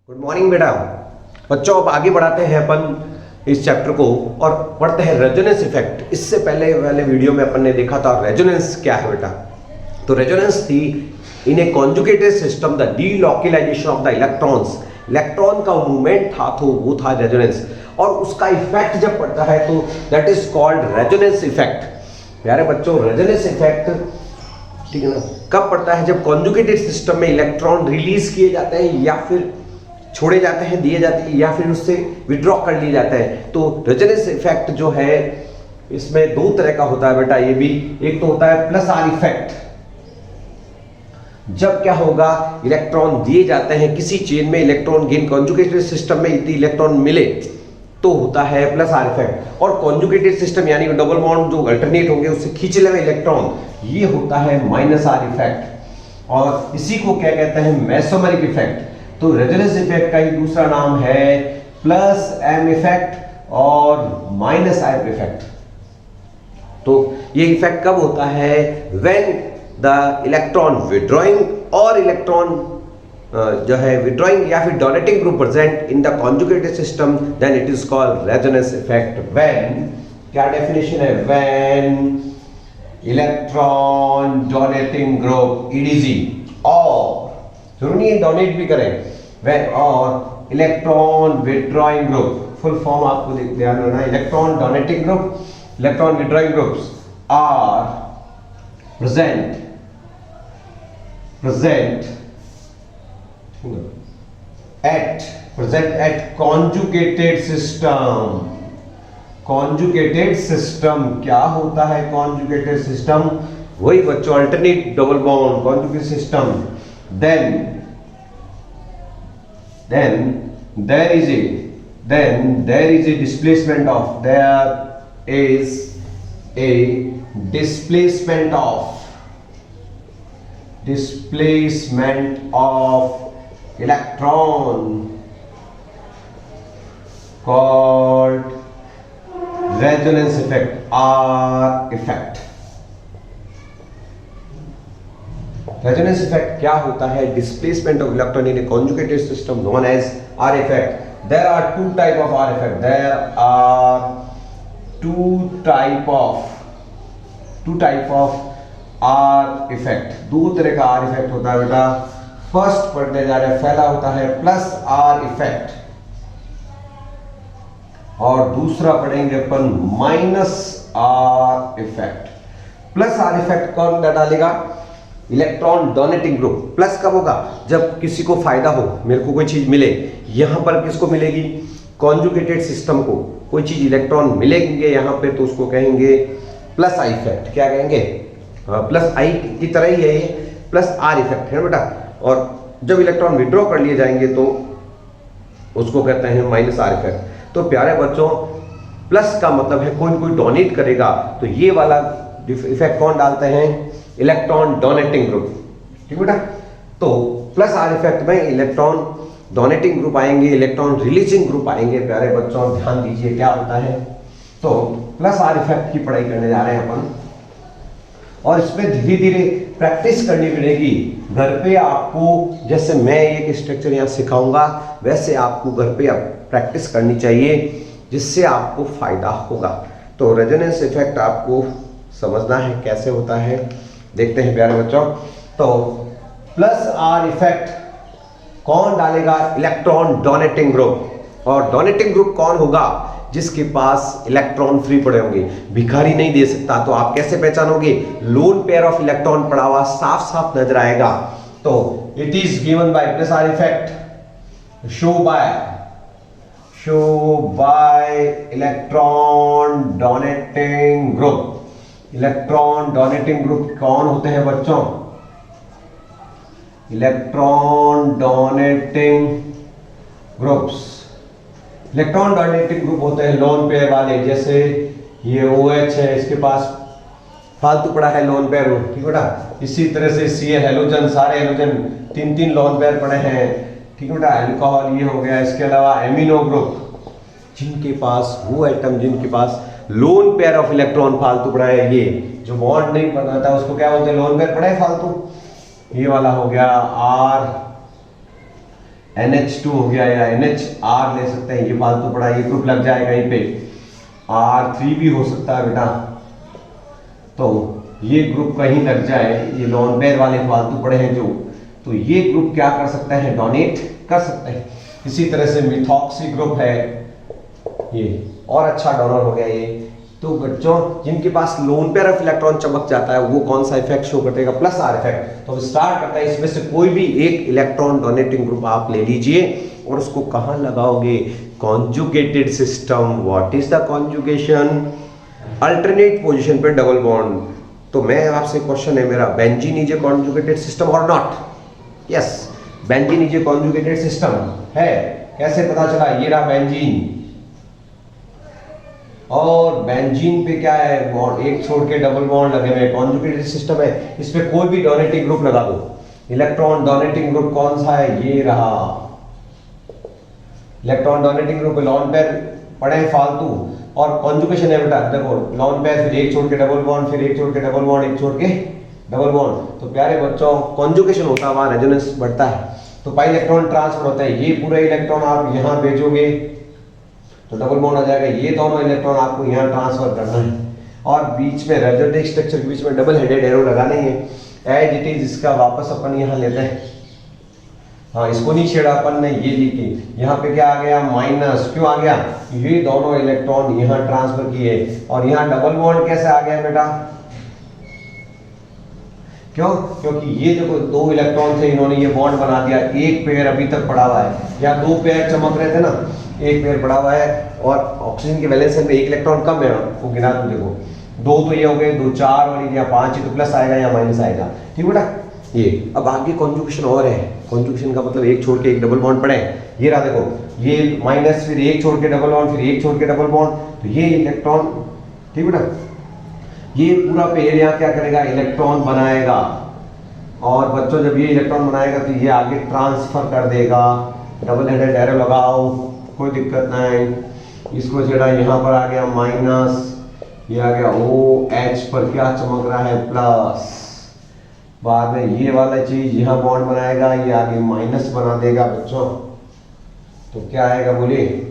Good morning बेटा। बच्चों अब आगे बढ़ाते हैं अपन इस चैप्टर को और पढ़ते हैं रेजोनेंस इफेक्ट। इससे पहले वाले वीडियो में अपन ने देखा था रेजोनेंस क्या है बेटा। तो रेजोनेंस थी in a conjugated system the delocalization of the electrons. Electron का मूवमेंट था तो वो था रेजोनेंस, और उसका इफेक्ट जब पड़ता है तो that is called resonance effect. प्यारे बच्चों, रेजोनेंस इफेक्ट ठीक है ना, कब पड़ता है? जब कॉन्जुगेटेड सिस्टम में इलेक्ट्रॉन रिलीज किए जाते हैं या फिर छोड़े जाते हैं, दिए जाते हैं, या फिर उससे विड्रॉ कर लिए जाते हैं। तो रेजोनेंस इफेक्ट जो है इसमें दो तरह का होता है बेटा। ये भी एक तो होता है प्लस आर इफेक्ट। जब क्या होगा, इलेक्ट्रॉन दिए जाते हैं किसी चेन में, इलेक्ट्रॉन गेन कॉन्जुगेटेड सिस्टम में यदि इलेक्ट्रॉन मिले तो होता है प्लस आर इफेक्ट। और कॉन्जुगेटेड सिस्टम यानी डबल बॉन्ड जो अल्टरनेट होंगे उससे खींच लेंगे इलेक्ट्रॉन, ये होता है माइनस आर इफेक्ट। और इसी को क्या कहते हैं? Mesomeric effect. तो रेजोनेंस इफेक्ट का ही दूसरा नाम है प्लस एम इफेक्ट और माइनस एम इफेक्ट। तो ये इफेक्ट कब होता है? व्हेन द इलेक्ट्रॉन विड्रॉइंग और इलेक्ट्रॉन जो है विड्रॉइंग या फिर donating group present in the conjugated system, then it is called resonance effect. When, क्या डेफिनेशन है? When electron donating group EDG और जरूरी नहीं डोनेट भी करें, वैन और electron withdrawing group, full form आपको ध्यान रखना है। Electron donating group, electron withdrawing groups are present at conjugated system. Conjugated system क्या होता है? कॉन्जुगेटेड सिस्टम वही बच्चों alternate double bond conjugated system. Then there is a displacement of electron called resonance effect, R effect. Resonance effect क्या होता है? Displacement of electron in a conjugated system known as R effect. There are two type of R effect. There are two type of R effect. दो तरह का are effect होता है बेटा। First पढ़ने जा रहे हैं, पहला होता है प्लस आर इफेक्ट और दूसरा पढ़ेंगे अपन minus R effect. Plus R effect कौन डालेगा? Electron donating group. प्लस कब होगा? जब किसी को फायदा हो, मेरे को कोई चीज मिले। यहां पर किसको मिलेगी? कॉन्जुगेटेड सिस्टम को कोई चीज इलेक्ट्रॉन मिलेंगे यहां पे, तो उसको कहेंगे प्लस आई इफेक्ट। क्या कहेंगे? प्लस आई की तरह ही है ये, प्लस आर इफेक्ट है बेटा। और जब इलेक्ट्रॉन विड्रॉ कर लिए जाएंगे तो उसको कहते हैं माइनस आर इफेक्ट। तो प्यारे बच्चों, प्लस का मतलब है कोई डोनेट करेगा, तो ये वाला इफेक्ट कौन डालते हैं? Electron donating group. ठीक बेटा। तो प्लस आर इफेक्ट में इलेक्ट्रॉन डोनेटिंग ग्रुप आएंगे, इलेक्ट्रॉन रिलीजिंग ग्रुप आएंगे। प्यारे बच्चों ध्यान दीजिए क्या होता है। तो प्लस आर इफेक्ट की पढ़ाई करने जा रहे हैं अपन, और इसमें धीरे धीरे प्रैक्टिस करनी पड़ेगी। घर पे आपको, जैसे मैं एक स्ट्रक्चर यहाँ सिखाऊंगा वैसे आपको घर पे प्रैक्टिस करनी चाहिए, जिससे आपको फायदा होगा। तो रेजोनेंस इफेक्ट आपको समझना है कैसे होता है, देखते हैं प्यारे बच्चों। तो प्लस आर इफेक्ट कौन डालेगा? Electron donating group. और डोनेटिंग ग्रुप कौन होगा? जिसके पास इलेक्ट्रॉन फ्री पड़े होंगे। भिखारी नहीं दे सकता, तो आप कैसे पहचानोगे? लोन पेयर ऑफ इलेक्ट्रॉन पड़ा हुआ साफ साफ नजर आएगा। तो it is given by plus R effect show by electron donating group. Electron donating group कौन होते हैं बच्चों? Electron donating groups, electron donating group होते हैं लोन पेयर वाले। जैसे ये OH है, इसके पास फालतू पड़ा है लोन पेयर, ठीक बेटा। इसी तरह से Cl हेलोजन, सारे हेलोजन तीन लोन पेयर पड़े हैं, ठीक बेटा। अल्कोहल ये हो गया। इसके अलावा एमिनो ग्रुप, जिनके पास वो एटम जिनके पास लोन पेयर ऑफ इलेक्ट्रॉन फालतू पड़ा है, ये जो बॉन्ड नहीं बनाता उसको क्या बोलते हैं? लोन पेयर पड़ा है फालतू। ये वाला हो गया R NH2 हो गया या NHR ले सकते हैं, ये फालतू पड़ा, ये ग्रुप लग जाएगा यहीं पे, R3 भी हो सकता है बेटा। तो ये ग्रुप कहीं लग जाए, ये लॉन पेयर वाले फालतू पड़े हैं जो, तो ये ग्रुप क्या कर सकते हैं, डोनेट कर सकते हैं। इसी तरह से मिथॉक्सी ग्रुप है, ये और अच्छा डोनर हो गया ये। तो बच्चों जिनके पास लोन पेयर ऑफ इलेक्ट्रॉन चमक जाता है वो कौन सा इफेक्ट शो करेगा, प्लस आर इफेक्ट। तो स्टार्ट करता है, इसमें से कोई भी एक इलेक्ट्रॉन डोनेटिंग ग्रुप आप ले लीजिए और उसको कहां लगाओगे, conjugated system. What is the conjugation, alternate position पे डबल बॉन्ड। तो मैं आपसे क्वेश्चन है मेरा, benzene is a conjugated system और not? Yes, benzene is a conjugated system है। कैसे पता चला, ये रहा बेंजीन, और बेंजीन पे क्या है, बॉन्ड एक छोड़ के डबल बॉन्ड लगे हुए, कॉन्जुगेटेड सिस्टम है। इस पे कोई भी डोनेटिंग ग्रुप लगा दो, इलेक्ट्रॉन डोनेटिंग ग्रुप कौन सा है, ये रहा electron donating group. Lone pair पड़े फालतू और कॉन्जुगेशन है बेटा, देखो लॉन पेयर, फिर एक छोड़ के डबल बॉन्ड, फिर एक छोड़ के डबल बॉन्ड, एक छोड़ के डबल बॉन्ड। तो प्यारे बच्चों कॉन्जुगेशन होता है, वहां रेजोनेंस बढ़ता है, तो पाई इलेक्ट्रॉन ट्रांसफर होता है। ये पूरे इलेक्ट्रॉन आप यहाँ भेजोगे तो डबल बॉन्ड हो जाएगा, ये दोनों इलेक्ट्रॉन आपको यहाँ ट्रांसफर करना है, और बीच में रेजोनेटिव स्ट्रक्चर के बीच में डबल हेडेड एरो लगाने हैं एज इट इज। इसका वापस अपन यहाँ लेते हैं, हाँ इसको नहीं छेड़ा अपन ने, ये लिखी यहाँ पे क्या आ गया, माइनस। क्यों आ गया, ये दोनों इलेक्ट्रॉन यहाँ ट्रांसफर किए, और यहाँ डबल बॉन्ड कैसे आ गया बेटा, क्यों, क्योंकि ये जो दो इलेक्ट्रॉन थे इन्होंने ये बॉन्ड बना दिया। एक पेयर अभी तक पड़ा हुआ है, या दो पेयर चमक रहे थे ना, एक पेयर पड़ा हुआ है, और ऑक्सीजन के वैलेंस में एक इलेक्ट्रॉन कम है, वो गिना तुम देखो, दो तो ये हो गए, दो चार वाली या पांच ही, तो प्लस आएगा या माइनस आएगा, ठीक बेटा। ये अब आगे कॉन्जुगेशन और है, कॉन्जुगेशन का मतलब एक छोड़ के एक डबल बॉन्ड पड़े, ये रहा देखो, ये माइनस, फिर एक छोड़ के डबल बॉन्ड, फिर एक छोड़ के डबल बॉन्ड, तो ये इलेक्ट्रॉन, ठीक बेटा, ये पूरा पेयर यहाँ क्या करेगा, इलेक्ट्रॉन बनाएगा, और बच्चों जब ये इलेक्ट्रॉन बनाएगा तो ये आगे ट्रांसफर कर देगा। डबल हेडेड एरो लगाओ, कोई दिक्कत नहीं। इसको जरा यहाँ पर आ गया माइनस, ये आ गया OH पर क्या चमक रहा है, प्लस। बाद में ये वाला चीज यहाँ बॉन्ड बनाएगा, ये आगे माइनस बना देगा बच्चों, तो क्या आएगा बोलिए,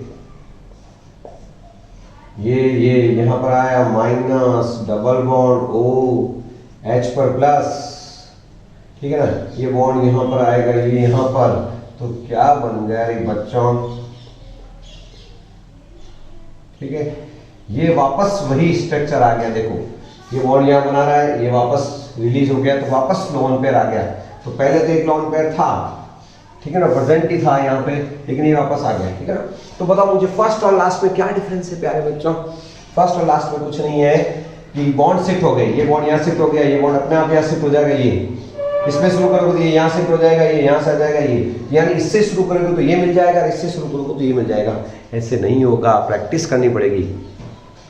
ये यहाँ पर आया माइनस, डबल बॉन्ड OH पर प्लस, ठीक है ना, ये बॉन्ड यहाँ पर आएगा, ये यहाँ पर, तो क्या बन गया रे बच्चों, ठीक है। ये वापस वही स्ट्रक्चर आ गया, देखो ये बॉन्ड यहाँ बना रहा है, ये वापस रिलीज हो गया, तो वापस लोन पेयर आ गया। तो पहले तो एक लोन पेयर था, ठीक है ना, प्रेजेंट ही था यहाँ पे, लेकिन ये वापस आ गया, ठीक है ना। तो बताओ मुझे फर्स्ट और लास्ट में क्या डिफरेंस है प्यारे बच्चों। फर्स्ट और लास्ट में कुछ नहीं है कि बॉन्ड शिफ्ट हो गए, ये बॉन्ड यहाँ शिफ्ट हो गया, ये बॉन्ड अपने आप यहाँ शिफ्ट हो जाएगा, ये इसमें शुरू करोगे तो ये यहाँ शिफ्ट हो जाएगा, ये यहाँ से आ जाएगा, ये यानी इससे शुरू करोगे तो ये मिल जाएगा, इससे शुरू करोगे तो ये मिल जाएगा। ऐसे नहीं होगा, प्रैक्टिस करनी पड़ेगी।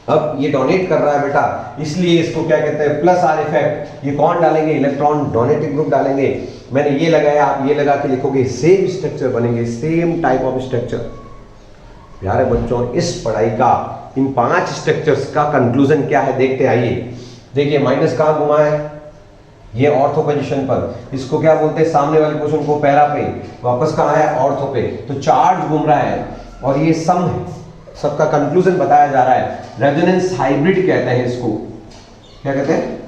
अब ये डोनेट कर रहा है बेटा, इसलिए इसको क्या कहते हैं, प्लस आर इफेक्ट। ये कौन डालेंगे, इलेक्ट्रॉन डोनेटिंग ग्रुप डालेंगे। मैंने ये लगाया, आप ये लगा के लिखोगे, सेम स्ट्रक्चर बनेंगे, सेम टाइप ऑफ स्ट्रक्चर। प्यारे बच्चों इस पढ़ाई का इन 5 स्ट्रक्चर्स का कंक्लूजन क्या है देखते आइए। देखिए माइनस कहाँ घुमा है, ये ऑर्थो पोजीशन पर, इसको क्या बोलते हैं, सामने वाले पोजीशन को पैरा पे, वापस कहाँ है, ऑर्थो पे, तो चार्ज घूम रहा है, और ये सम है, सबका कंक्लूजन बताया जा रहा है। रेजोनेंस हाइब्रिड कहते हैं इसको, क्या कहते हैं,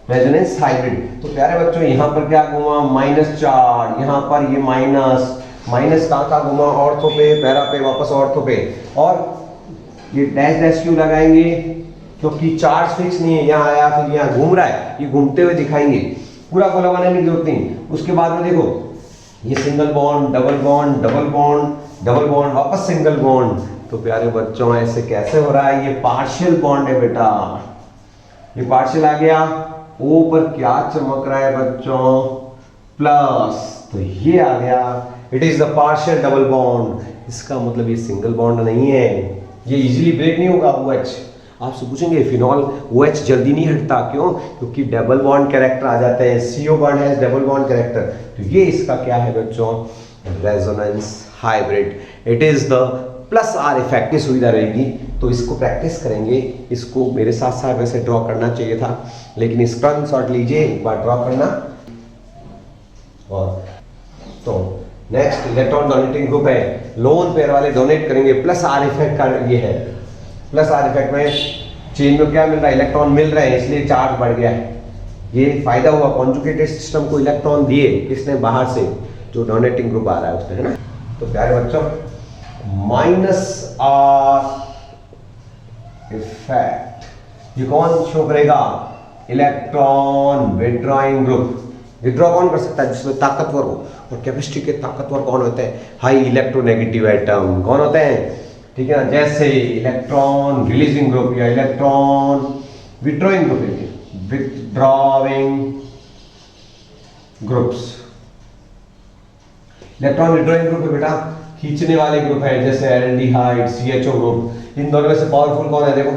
रेजोनेंस हाइब्रिड। तो प्यारे बच्चों यहाँ पर क्या घुमा, माइनस चार्ज, यहाँ पर ये माइनस, माइनस कहाँ घुमा, ऑर्थो पे, पैरा पे, वापस ऑर्थो पे, और ये डैश डैश क्यों लगाएंगे, क्योंकि चार्ज फिक्स नहीं है, यहाँ आया फिर यहाँ घूम रहा है, ये घूमते हुए दिखाएंगे, पूरा गोला बनाने की जरूरत नहीं। उसके बाद में देखो ये single bond, double bond, double bond, double bond, वापस सिंगल बॉन्ड। तो प्यारे बच्चों ऐसे कैसे हो रहा है, ये पार्शियल बॉन्ड है बेटा, ये पार्शियल आ गया। ओ पर क्या चमक रहा है बच्चों, प्लस, तो ये आ गया, it is the partial double bond. इसका मतलब ये सिंगल बॉन्ड नहीं है, ये इजीली ब्रेक नहीं होगा। OH आपसे पूछेंगे फिनॉल OH जल्दी नहीं हटता, क्यों, क्योंकि डबल बॉन्ड कैरेक्टर आ जाते हैं, CO बॉन्ड है डबल बॉन्ड कैरेक्टर। तो ये इसका क्या है बच्चों, resonance hybrid. It is the plus R effect की सुविधा रहेगी। तो इसको प्रैक्टिस करेंगे, इसको मेरे साथ साथ वैसे ड्रॉ करना चाहिए था, लेकिन स्क्रीनशॉट लीजिए, एक बार ड्रॉ करना। और तो नेक्स्ट इलेक्ट्रॉन डोनेटिंग ग्रुप है, लोन पेयर वाले डोनेट करेंगे, प्लस आर इफेक्ट का ये है। प्लस आर इफेक्ट में चेन में क्या मिल रहा है, इलेक्ट्रॉन मिल रहे हैं, इसलिए चार्ज बढ़ गया है। ये फायदा हुआ कॉन्जुगेटेड सिस्टम को इलेक्ट्रॉन दिए किसने, बाहर से, जो डोनेटिंग ग्रुप आ रहा है उसने, है ना। तो प्यारे बच्चों माइनस आर इफेक्ट ये कौन शो करेगा, इलेक्ट्रॉन विड्रॉइंग ग्रुप। विड्रॉ कौन कर सकता है, जिसमें ताकतवर हो। और केमिस्ट्री के ताकतवर कौन होते हैं, हाई इलेक्ट्रोनेगेटिव एटम कौन होते हैं, ठीक है ना, जैसे इलेक्ट्रॉन रिलीजिंग ग्रुप या electron withdrawing group, withdrawing groups. Electron withdrawing group है बेटा खींचने वाले ग्रुप है, जैसे एल्डिहाइड, CHO ग्रुप। इन दोनों में से पावरफुल कौन है, देखो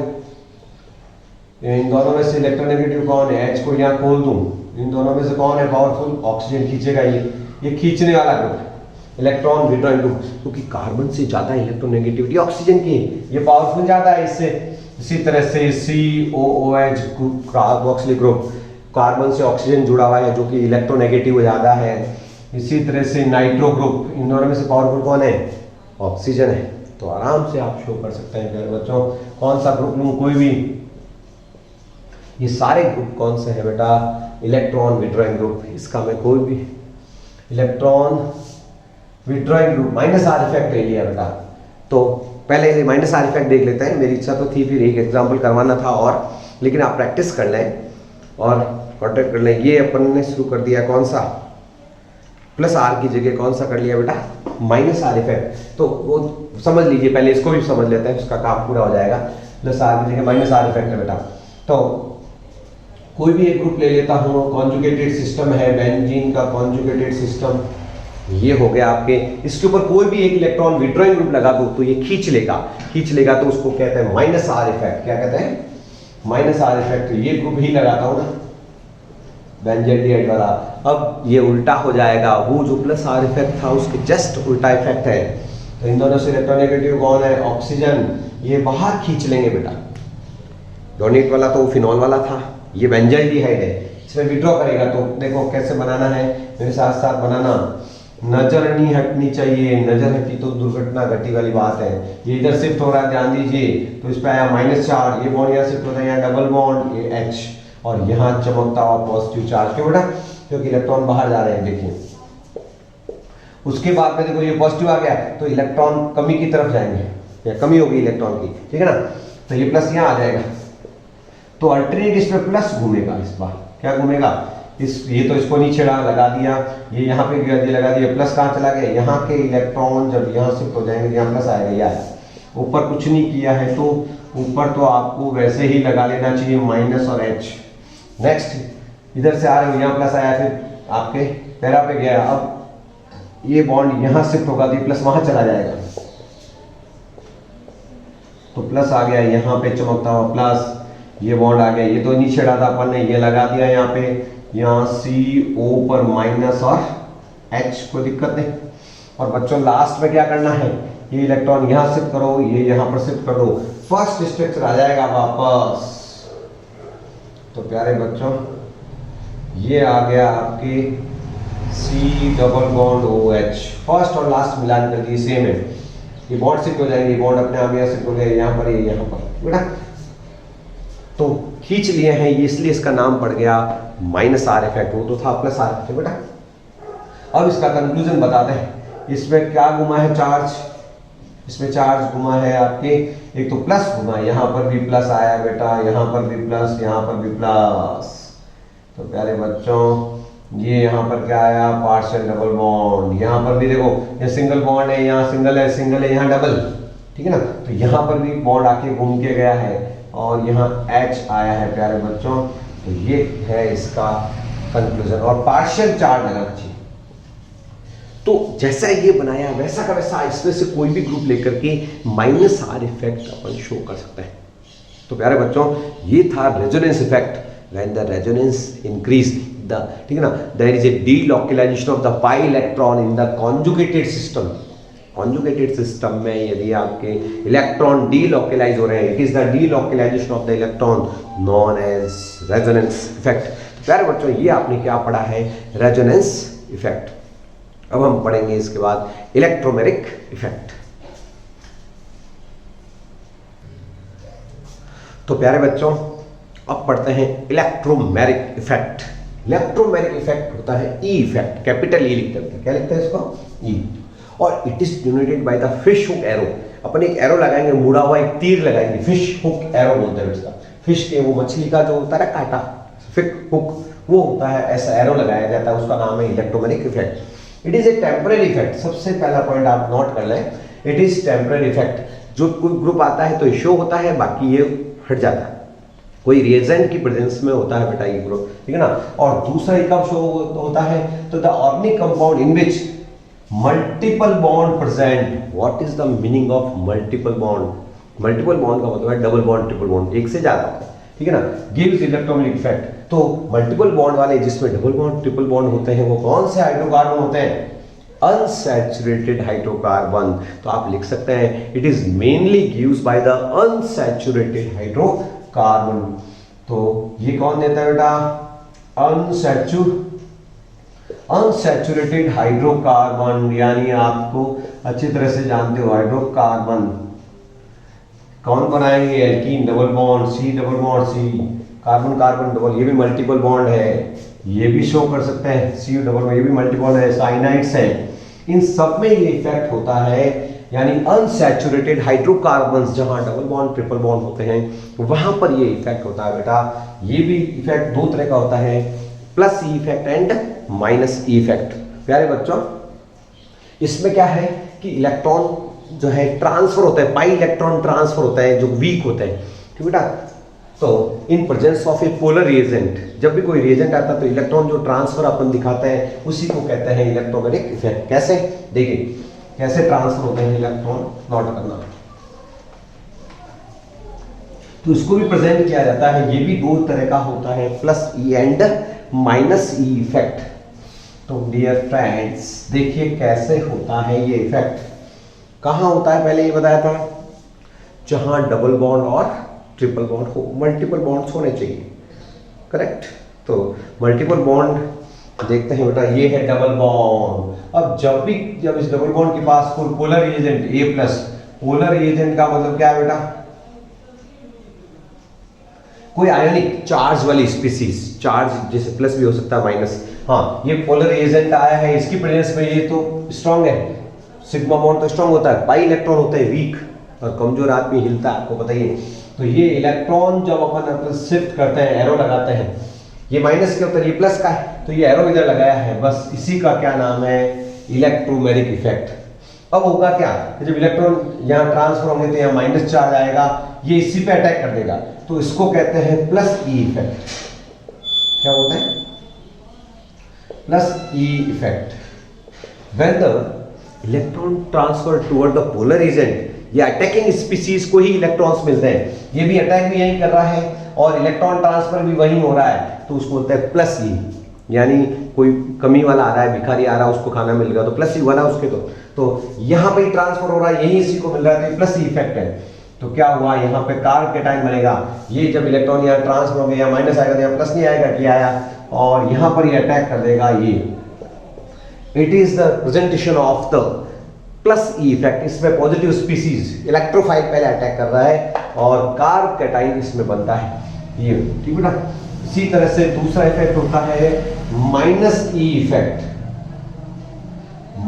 इन दोनों में से इलेक्ट्रोनेगेटिव कौन है, H को यहाँ खोल दूं, इन दोनों में से कौन है पावरफुल, ऑक्सीजन खींचेगा। ये खींचने वाला ग्रुप इलेक्ट्रॉन विड्रॉइंग ग्रुप, क्योंकि कार्बन से ज्यादा इलेक्ट्रोनेगेटिविटी ऑक्सीजन की, ये पावरफुल ज्यादा है इससे। इसी तरह से COOH कार्बोक्सिल ग्रुप, कार्बन से ऑक्सीजन जुड़ा हुआ है जो कि इलेक्ट्रोनेगेटिव ज्यादा है। इसी तरह से नाइट्रो ग्रुप, इन दोनों में से पावरफुल कौन है, ऑक्सीजन है। तो आराम से आप शो कर सकते हैं प्यारे बच्चों, कौन सा ग्रुप लूं, कोई भी, ये सारे ग्रुप कौन से हैं बेटा, इलेक्ट्रॉन विड्रॉइंग ग्रुप। इसका मैं कोई भी electron withdrawing group minus R effect ले लिया बेटा। तो पहले माइनस आर इफेक्ट देख लेते हैं, मेरी इच्छा तो थी फिर एक एग्जांपल करवाना था और, लेकिन आप प्रैक्टिस कर लें और कॉन्टेक्ट कर लें। ये अपन ने शुरू कर दिया कौन सा, प्लस आर की जगह कौन सा कर लिया बेटा, माइनस आर इफेक्ट। तो वो समझ लीजिए, पहले इसको भी समझ लेते हैं, उसका काम पूरा हो जाएगा। प्लस आर की जगह माइनस आर इफेक्ट है बेटा। तो कोई भी एक ग्रुप ले लेता हूँ, कॉन्जुगेटेड सिस्टम है, बेंजीन का कॉन्जुगेटेड सिस्टम, ये हो गया आपके। इसके ऊपर कोई भी एक इलेक्ट्रॉन विड्रॉइंग ग्रुप लगा दो तो ये खींच लेगा, तो उसको कहते हैं माइनस आर इफेक्ट। क्या कहते हैं, माइनस आर इफेक्ट। ये ग्रुप ही लगाता हूँ ना बेंजीन वाला, अब ये उल्टा हो जाएगा, वो जो प्लस आर इफेक्ट था उसके जस्ट उल्टा इफेक्ट है। तो इन दोनों से इलेक्ट्रोनेगेटिव कौन है, ऑक्सीजन, ये बाहर खींच लेंगे बेटा। डोनेट वाला तो फिनॉल वाला था, ये बेंजाइल्डिहाइड है, इसमें विड्रॉ करेगा। तो देखो कैसे बनाना है, मेरे साथ साथ बनाना। नजर नहीं हटनी चाहिए, नजर हटी तो दुर्घटना घटी वाली बात है। ये इधर शिफ्ट हो रहा है, ध्यान दीजिए, तो इस पे आया माइनस चार्ज, ये बॉन्ड यहाँ शिफ्ट होता है, यहाँ डबल बॉन्ड, ये H, और यहाँ चमकता हुआ पॉजिटिव चार्ज। क्यों बेटा, क्योंकि इलेक्ट्रॉन बाहर जा रहे हैं। देखिए उसके बाद में देखो ये पॉजिटिव आ गया, तो इलेक्ट्रॉन कमी की तरफ जाएंगे, या कमी होगी इलेक्ट्रॉन की, ठीक है ना। तो ये प्लस यहाँ आ जाएगा, तो अल्टरनेट इसमें प्लस घूमेगा, इस बार क्या घूमेगा, ये तो इसको नीचे लगा दिया, ये यहाँ पे लगा दिया, प्लस कहाँ चला गया, यहाँ के इलेक्ट्रॉन जब यहाँ शिफ्ट हो जाएंगे यहाँ प्लस आएगा, यार ऊपर कुछ नहीं किया है तो ऊपर तो आपको वैसे ही लगा लेना चाहिए माइनस और H। नेक्स्ट इधर से आ रहे हो, यहाँ प्लस आया, फिर आपके पैरा पे गया, अब ये बॉन्ड यहाँ शिफ्ट होगा तो ये प्लस वहां चला जाएगा, तो प्लस आ गया, यहाँ पे चमकता हुआ प्लस, ये बॉन्ड आ गया, ये तो नीचे डाला अपन ने, ये लगा दिया यहाँ पे, यहाँ CO पर माइनस और H, कोई दिक्कत नहीं। और बच्चों लास्ट में क्या करना है, ये इलेक्ट्रॉन यहाँ शिफ्ट करो, ये यहाँ पर शिफ्ट कर दो, फर्स्ट स्ट्रक्चर आ जाएगा वापस। तो प्यारे बच्चों ये आ गया आपके C double bond OH, first और लास्ट मिलान कर दिए सेम है, ये बॉन्ड शिफ्ट हो जाएंगे, बॉन्ड अपने आप यहाँ शिफ्ट हो गए, यहाँ पर, ये यहाँ पर बेटा, तो खींच लिए हैं ये, इसलिए इसका नाम पड़ गया माइनस आर इफेक्ट, वो तो था प्लस आर इफेक्ट बेटा। अब इसका कंक्लूजन बताते हैं, इसमें क्या घुमा है चार्ज, इसमें चार्ज घुमा है आपके, एक तो प्लस घुमा, यहाँ पर भी प्लस आया बेटा, यहाँ पर भी प्लस, यहाँ पर भी प्लस। तो प्यारे बच्चों ये यहाँ पर क्या आया, पार्शियल डबल बॉन्ड, यहाँ पर भी देखो ये सिंगल बॉन्ड है, यहाँ सिंगल है, यहाँ डबल, ठीक है ना। तो यहाँ पर भी बॉन्ड आके घूम के गया है और यहाँ H आया है प्यारे बच्चों। तो ये है इसका कंक्लूजन, और पार्शियल चार्ज लगाना चाहिए। तो जैसा ये बनाया वैसा का वैसा इसमें से कोई भी ग्रुप लेकर के माइनस आर इफेक्ट अपन शो कर सकते हैं। तो प्यारे बच्चों ये था resonance effect, when the resonance increase the, ठीक है ना, there is a delocalization of the pi electron in the conjugated system. Conjugated system में यदि आपके इलेक्ट्रॉन डीलोकलाइज हो रहे हैं, it is the delocalization of the electron known as resonance effect. प्यारे बच्चों ये आपने क्या पढ़ा है, रेजोनेंस इफेक्ट। अब हम पढ़ेंगे इसके बाद इलेक्ट्रोमेरिक इफेक्ट। तो प्यारे बच्चों, अब पढ़ते हैं इलेक्ट्रोमेरिक इफेक्ट। इलेक्ट्रोमेरिक इफेक्ट होता है ई इफेक्ट, कैपिटल ई लिखते हैं। क्या लिखते हैं इसको? ई। और it is denoted by the fish hook arrow. अपन एक एरो लगाएंगे, मुड़ा हुआ एक तीर लगाएंगे, फिश हुक एरो बोलते हैं इसका। फिश के वो मछली का जो होता है ना कांटा, फिश हुक, वो होता है, ऐसा एरो लगाया जाता है, उसका नाम है electromeric effect. It is a temporary effect. सबसे पहला पॉइंट आप नोट कर लें, इट इज टेम्परेरी इफेक्ट। जो कोई ग्रुप आता है तो शो होता है, बाकी ये हट जाता है। कोई रिएजेंट की प्रेजेंस में होता है बेटा ये ग्रुप, ठीक है ना। और दूसरा कब शो होता है? तो the organic compound in which multiple bond present. What is the meaning of multiple bond? Multiple bond का मतलब है डबल बॉन्ड, ट्रिपल बॉन्ड, एक से ज्यादा होता है, ठीक है ना। Gives electromeric effect. तो मल्टीपल बॉन्ड वाले जिसमें डबल बॉन्ड, ट्रिपल बॉन्ड होते हैं, वो कौन से हाइड्रोकार्बन होते हैं? Unsaturated hydrocarbon. तो आप लिख सकते हैं it is mainly gives by the unsaturated hydrocarbon. तो ये कौन देता है बेटा? अनसैचुरेटेड हाइड्रोकार्बन, यानी आपको अच्छी तरह से जानते हो हाइड्रोकार्बन कौन बनाएंगे? Alkene, double bond, C double bond C, carbon carbon double, ये भी मल्टीपल बॉन्ड है, ये भी शो कर सकते हैं, सी डबल बॉन्ड, ये भी मल्टीपल है, साइनाइड्स है। इन सब में ये इफेक्ट होता है, यानी अनसैचुरेटेड हाइड्रोकार्बन्स जहां डबल बॉन्ड, ट्रिपल बॉन्ड होते हैं, वहां पर ये इफेक्ट होता है बेटा। ये भी इफेक्ट दो तरह का होता है, plus E effect and minus E effect. प्यारे बच्चों, इसमें क्या है कि इलेक्ट्रॉन जो है ट्रांसफर होता है, पाई इलेक्ट्रॉन ट्रांसफर होता है जो वीक होता है, ठीक बेटा। तो in presence of A polar reagent, जब भी कोई रिएजेंट आता है तो इलेक्ट्रॉन जो ट्रांसफर अपन दिखाते हैं उसी को कहते हैं इलेक्ट्रोमेरिक इफेक्ट। कैसे? देखिए कैसे ट्रांसफर होते हैं इलेक्ट्रॉन, नोट करना। तो इसको भी प्रेजेंट किया जाता है, ये भी दो तरह का होता है, plus E and minus E effect. तो डियर फ्रेंड्स, देखिए कैसे होता है ये इफेक्ट। कहां होता है? पहले ये बताया था, जहां डबल बॉन्ड और ट्रिपल बॉन्ड हो, मल्टीपल बॉन्ड्स होने चाहिए, करेक्ट। तो मल्टीपल बॉन्ड देखते हैं बेटा, ये है डबल बॉन्ड। अब जब इस डबल बॉन्ड के पास कोई पोलर रिएजेंट ए प्लस, पोलर रिएजेंट का मतलब क्या है बेटा? कोई आयोनिक चार्ज वाली स्पीसीज, चार्ज जैसे प्लस भी हो सकता है माइनस। हाँ, ये पोलर रिएजेंट आया है, इसकी प्रेजेंस में ये तो स्ट्रांग है, सिग्मा बॉन्ड तो स्ट्रांग होता है, पाई इलेक्ट्रॉन होते हैं वीक, और कमजोर आदमी हिलता है, आपको पता ही है। तो ये इलेक्ट्रॉन जब अपन शिफ्ट करते हैं, एरो लगाते हैं, ये माइनस के होता है, ये प्लस का है, तो ये एरो इधर लगाया है, बस इसी का क्या नाम है? Electromeric effect. अब होगा क्या? जब इलेक्ट्रॉन यहाँ ट्रांसफर होंगे तो यहाँ माइनस चार्ज आएगा, ये इसी पे अटैक कर देगा, तो इसको कहते हैं प्लस ई इफेक्ट। क्या बोलते हैं? Plus E effect. When the electron transfer toward the polar reagent, ये अटैकिंग स्पीसीज को ही इलेक्ट्रॉन्स मिलते हैं, ये भी अटैक भी यही कर रहा है और इलेक्ट्रॉन ट्रांसफर भी वही हो रहा है, तो उसको बोलते हैं प्लस ई। यानी कोई कमी वाला आ रहा है, भिखारी आ रहा है, उसको खाना मिल गया तो प्लस ई हुआ ना उसके। तो यहाँ पे ट्रांसफर हो रहा है, यही इसी को मिल रहा है, तो प्लस ई इफेक्ट है। तो क्या हुआ? यहाँ पे कार्बोकेटायन बनेगा, ये जब इलेक्ट्रॉन यहाँ ट्रांसफर होंगे, यहाँ माइनस आएगा तो यहाँ प्लस नहीं आएगा, ये आया, और यहाँ पर ये अटैक कर देगा ये। It is the presentation of the plus E effect. इसमें पॉजिटिव स्पीसीज इलेक्ट्रोफाइल पहले अटैक कर रहा है और कार्बोकेटायन इसमें बनता है, ये ठीक बेटा। इसी तरह से दूसरा इफेक्ट होता है minus E effect.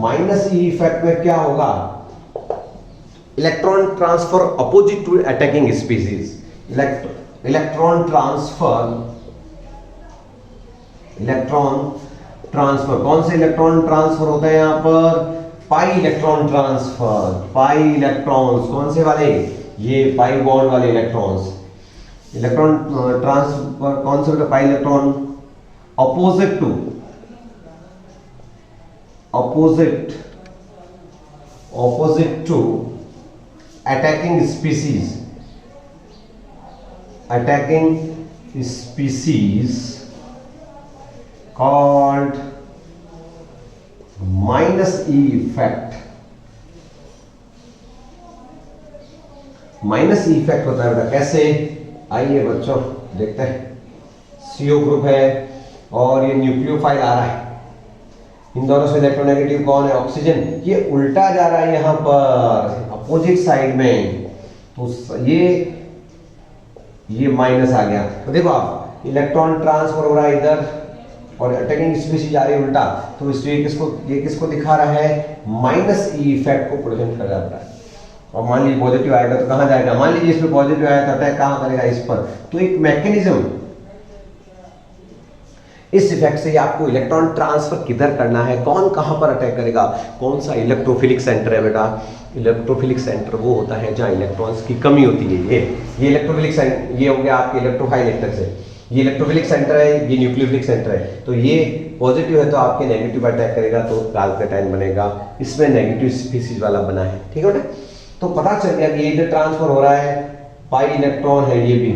Minus E effect में क्या होगा? Electron transfer opposite to attacking species. Electron transfer कौन से इलेक्ट्रॉन ट्रांसफर होते हैं यहाँ पर? Pi electron transfer. Pi electrons कौन से वाले? ये पाई बॉन्ड वाले इलेक्ट्रॉन्स। इलेक्ट्रॉन ट्रांसफर कौन से? Pi electron opposite to attacking species called minus E effect. Minus E effect होता है बेटा, कैसे? आइए बच्चों देखते हैं। CO ग्रुप है और ये न्यूक्लियोफाइल आ रहा है, इन दोनों से इलेक्ट्रोनेगेटिव कौन है, ऑक्सीजन। ये उल्टा जा रहा है यहाँ पर अपोजिट साइड में, तो ये माइनस आ गया। तो देखो आप इलेक्ट्रॉन ट्रांसफर हो रहा है इधर और अटैकिंग स्पीशीज जा रही है उल्टा, तो इसलिए ये किसको दिखा रहा है, माइनस ई इफेक्ट को प्रेजेंट कर रहा है। और मान लीजिए पॉजिटिव आएगा तो कहाँ जाएगा, मान लीजिए इसमें पॉजिटिव आया तो अटैक कहाँ करेगा, इस पर। तो एक मैकेनिज्म, इस इफेक्ट से आपको इलेक्ट्रॉन ट्रांसफर किधर करना है, कौन कहाँ पर अटैक करेगा, कौन सा इलेक्ट्रोफिलिक सेंटर है बेटा। इलेक्ट्रोफिलिक सेंटर वो होता है जहाँ इलेक्ट्रॉन्स की कमी होती है। ये इलेक्ट्रोफिलिक सेंटर, ये हो गया आपके इलेक्ट्रोफाइल इलेक्ट्रॉन से, ये इलेक्ट्रोफिलिक सेंटर है, ये न्यूक्लियोफिलिक सेंटर है। तो ये पॉजिटिव है तो आपके नेगेटिव अटैक करेगा, तो गाल्वेटाइन बनेगा। इसमें नेगेटिव स्पीसीज वाला बना है, ठीक है बेटा। तो पता चल गया कि ये इधर ट्रांसफर हो रहा है, पाई इलेक्ट्रॉन है, ये भी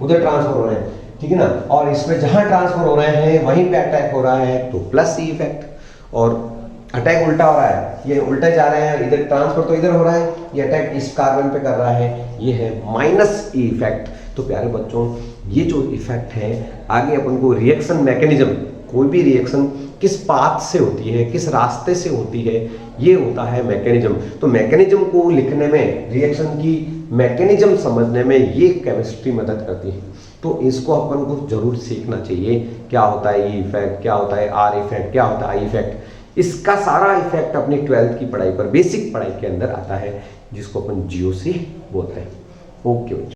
उधर ट्रांसफर हो रहे हैं, ठीक है ना। और इसमें जहां ट्रांसफर हो रहे हैं वहीं पे अटैक हो रहा है, तो प्लस ई इफेक्ट। और अटैक उल्टा हो रहा है, ये उल्टे जा रहे हैं, इधर ट्रांसफर तो इधर हो रहा है, ये अटैक इस कार्बन पे कर रहा है, ये है माइनस ई इफेक्ट। तो प्यारे बच्चों, ये जो इफेक्ट है, आगे अपन को रिएक्शन मैकेनिज्म, कोई भी रिएक्शन किस पाथ से होती है, किस रास्ते से होती है, ये होता है मैकेनिज्म। तो मैकेनिज्म को लिखने में, रिएक्शन की मैकेनिज्म समझने में ये केमिस्ट्री मदद करती है। तो इसको अपन को जरूर सीखना चाहिए, क्या होता है ई इफेक्ट, क्या होता है आर इफेक्ट, क्या होता है आई इफेक्ट। इसका सारा इफेक्ट अपनी 12th की पढ़ाई पर, बेसिक पढ़ाई के अंदर आता है, जिसको अपन जीओसी बोलते हैं। ओके।